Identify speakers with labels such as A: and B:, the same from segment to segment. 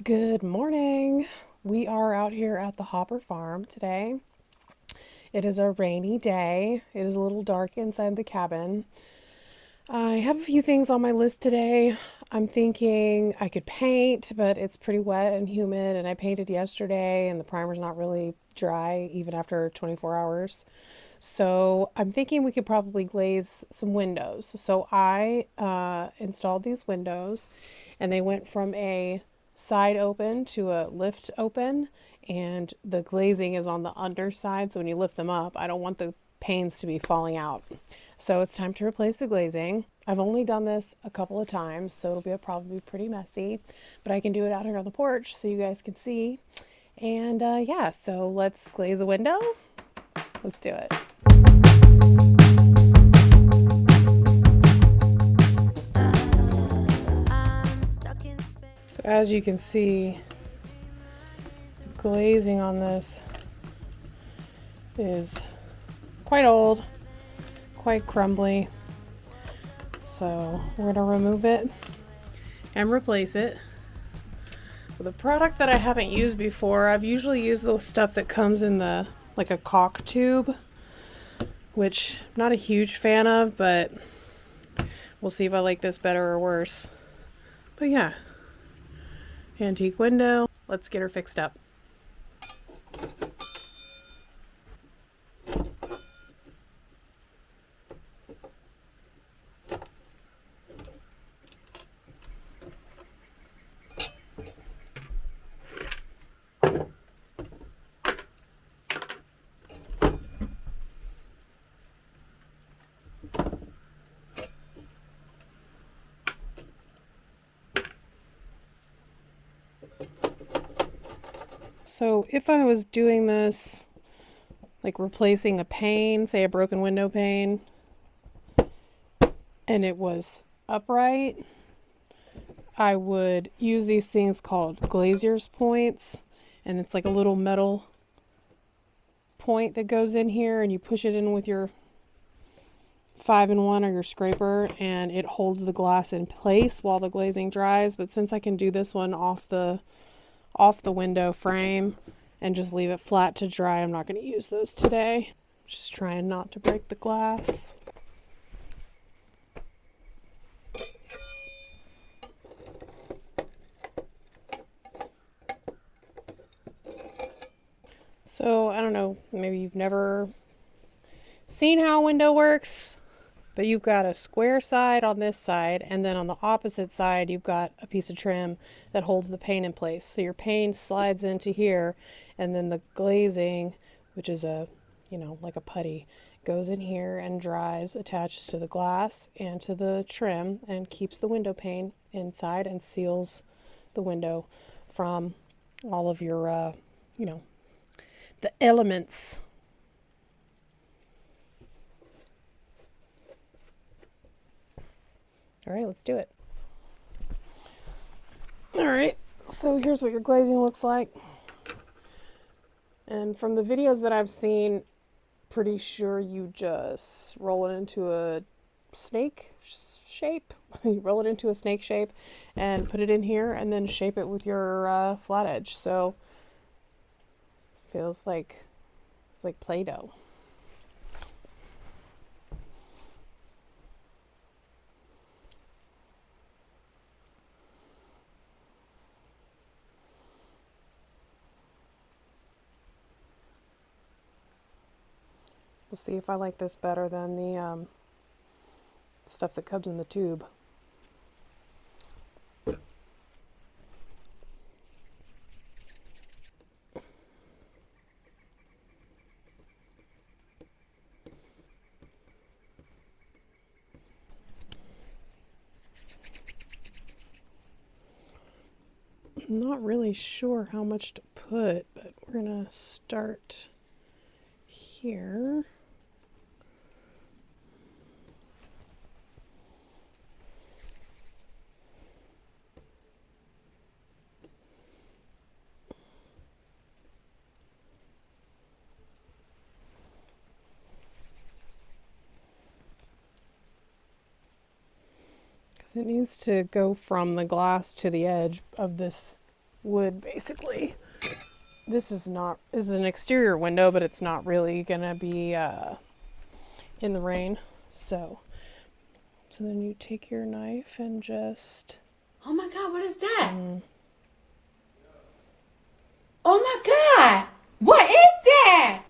A: Good morning. We are out here at the Hopper Farm today. It is a rainy day. It is a little dark inside the cabin. I have a few things on my list today. I'm thinking I could paint, but it's pretty wet and humid, and I painted yesterday, and the primer's not really dry even after 24 hours. So I'm thinking we could probably glaze some windows. So I installed these windows, and they went from a side open to a lift open, and the glazing is on the underside. So when you lift them up, I don't want the panes to be falling out. So it's time to replace the glazing. I've only done this a couple of times, so it'll be probably pretty messy, but I can do it out here on the porch so you guys can see. And yeah, so let's glaze a window. Let's do it. So as you can see, the glazing on this is quite old, quite crumbly. So we're gonna remove it and replace it with a product that I haven't used before. I've usually used the stuff that comes in the like a caulk tube, which I'm not a huge fan of, but we'll see if I like this better or worse. But yeah, antique window. Let's get her fixed up. So if I was doing this, like replacing a pane, say a broken window pane, and it was upright, I would use these things called glazier's points, and it's like a little metal point that goes in here, and you push it in with your 5-in-1 or your scraper, and it holds the glass in place while the glazing dries. But since I can do this one off the window frame and just leave it flat to dry, I'm not going to use those today. Just trying not to break the glass. So I don't know, maybe you've never seen how a window works, but you've got a square side on this side, and then on the opposite side you've got a piece of trim that holds the pane in place. So your pane slides into here, and then the glazing, which is like a putty, goes in here and dries, attaches to the glass and to the trim, and keeps the window pane inside and seals the window from all of your the elements. All right, let's do it. All right, so here's what your glazing looks like. And from the videos that I've seen, pretty sure you just roll it into a snake shape. You roll it into a snake shape and put it in here, and then shape it with your flat edge. So feels like it's like Play-Doh. We'll see if I like this better than the stuff that comes in the tube. I'm not really sure how much to put, but we're gonna start here. Because it needs to go from the glass to the edge of this wood basically. This is an exterior window, but it's not really gonna be in the rain. So then you take your knife and just...
B: Oh my God, what is that? Oh my God, what is that?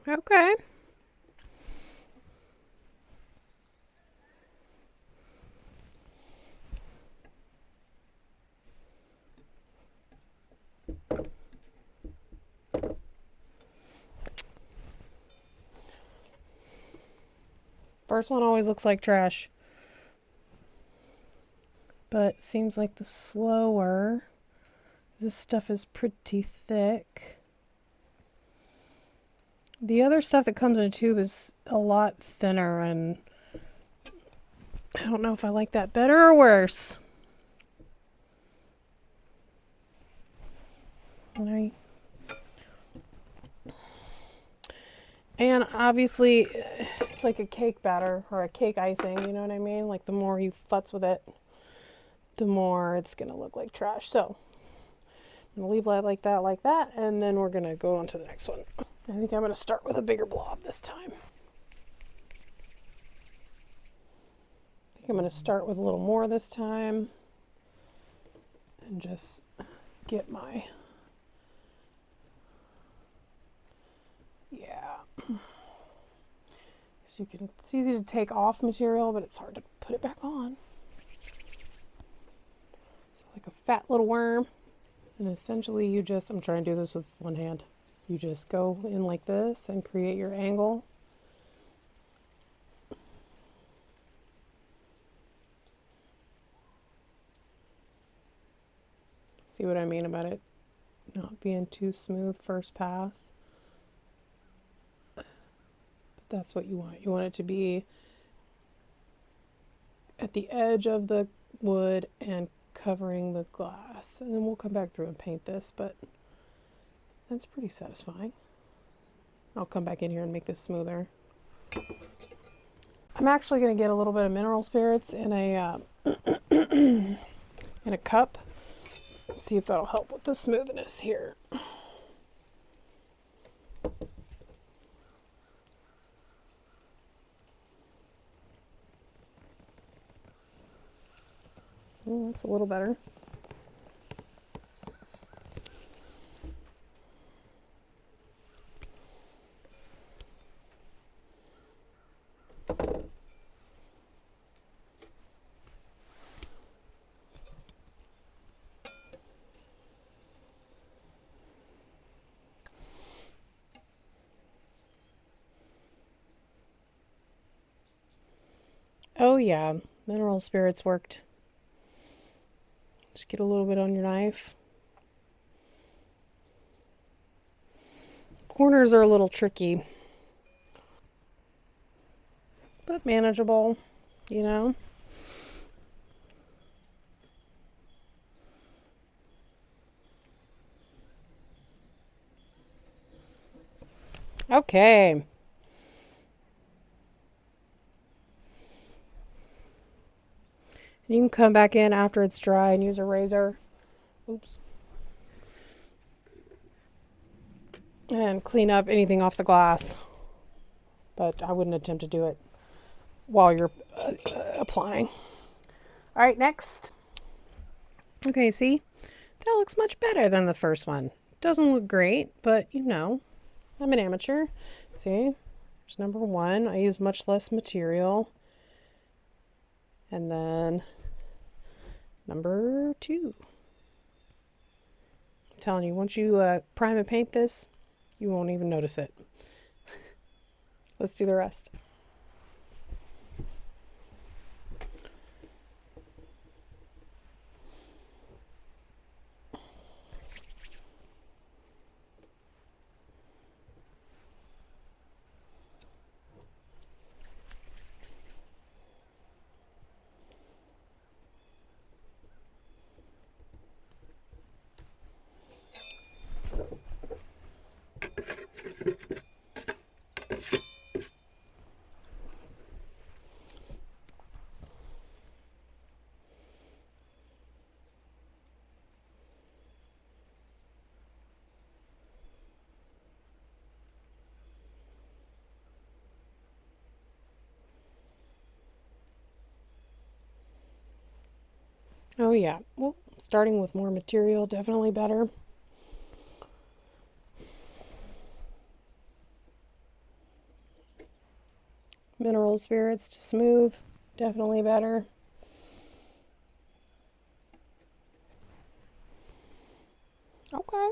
A: Okay. First one always looks like trash. But seems like the slower, this stuff is pretty thick. The other stuff that comes in a tube is a lot thinner, and I don't know if I like that better or worse. Right. And obviously, it's like a cake batter or a cake icing, you know what I mean? Like the more you futz with it, the more it's going to look like trash. So I'm going to leave that, and then we're going to go on to the next one. I think I'm going to start with a bigger blob this time. I think I'm going to start with a little more this time and just get my... So it's easy to take off material, but it's hard to put it back on. So like a fat little worm. And essentially I'm trying to do this with one hand. You just go in like this and create your angle. See what I mean about it not being too smooth first pass? That's what you want. You want it to be at the edge of the wood and covering the glass. And then we'll come back through and paint this, but that's pretty satisfying. I'll come back in here and make this smoother. I'm actually going to get a little bit of mineral spirits in a in a cup. See if that'll help with the smoothness here. That's a little better. Oh yeah, mineral spirits worked. Just get a little bit on your knife. Corners are a little tricky, but manageable, you know. Okay. You can come back in after it's dry and use a razor. Oops. And clean up anything off the glass. But I wouldn't attempt to do it while you're applying. All right, next. Okay, see? That looks much better than the first one. Doesn't look great, but you know, I'm an amateur. See? There's number one. I use much less material. And then number two. I'm telling you, once you prime and paint this, you won't even notice it. Let's do the rest. Oh yeah, well, starting with more material, definitely better. Mineral spirits to smooth, definitely better. Okay.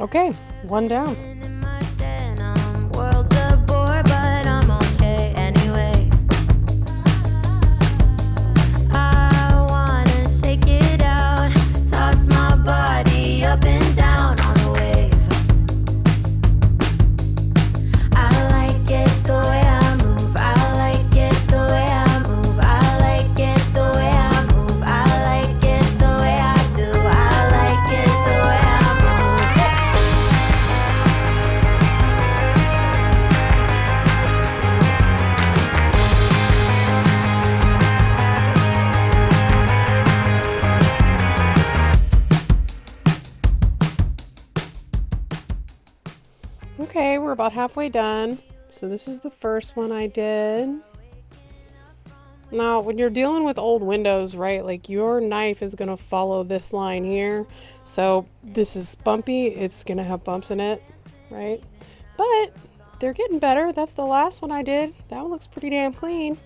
A: Okay, one down.
C: World's a bore, but I'm okay anyway. I wanna shake it out, toss my body up and down on a wave. I like it the way I move. I like it the way I move. I like it the way I move. I like it the way I do. I like it the way I move.
A: Okay, we're about halfway done. So this is the first one I did. Now, when you're dealing with old windows, right, like your knife is going to follow this line here. So this is bumpy. It's going to have bumps in it, right? But they're getting better. That's the last one I did. That one looks pretty damn clean.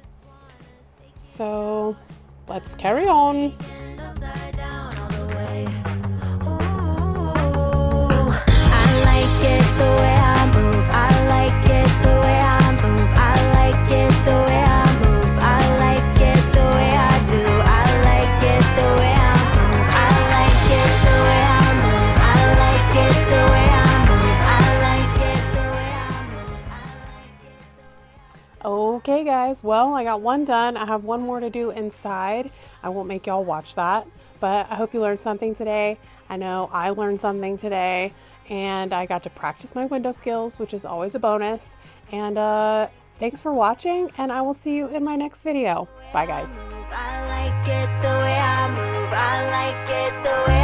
A: So let's carry on.
C: Upside down, all the
A: guys. Well, I got one done. I have one more to do inside. I won't make y'all watch that, but I hope you learned something today. I know I learned something today, and I got to practice my window skills, which is always a bonus. And thanks for watching, and I will see you in my next video. Bye, guys.
C: I like it the way I move. I like it the way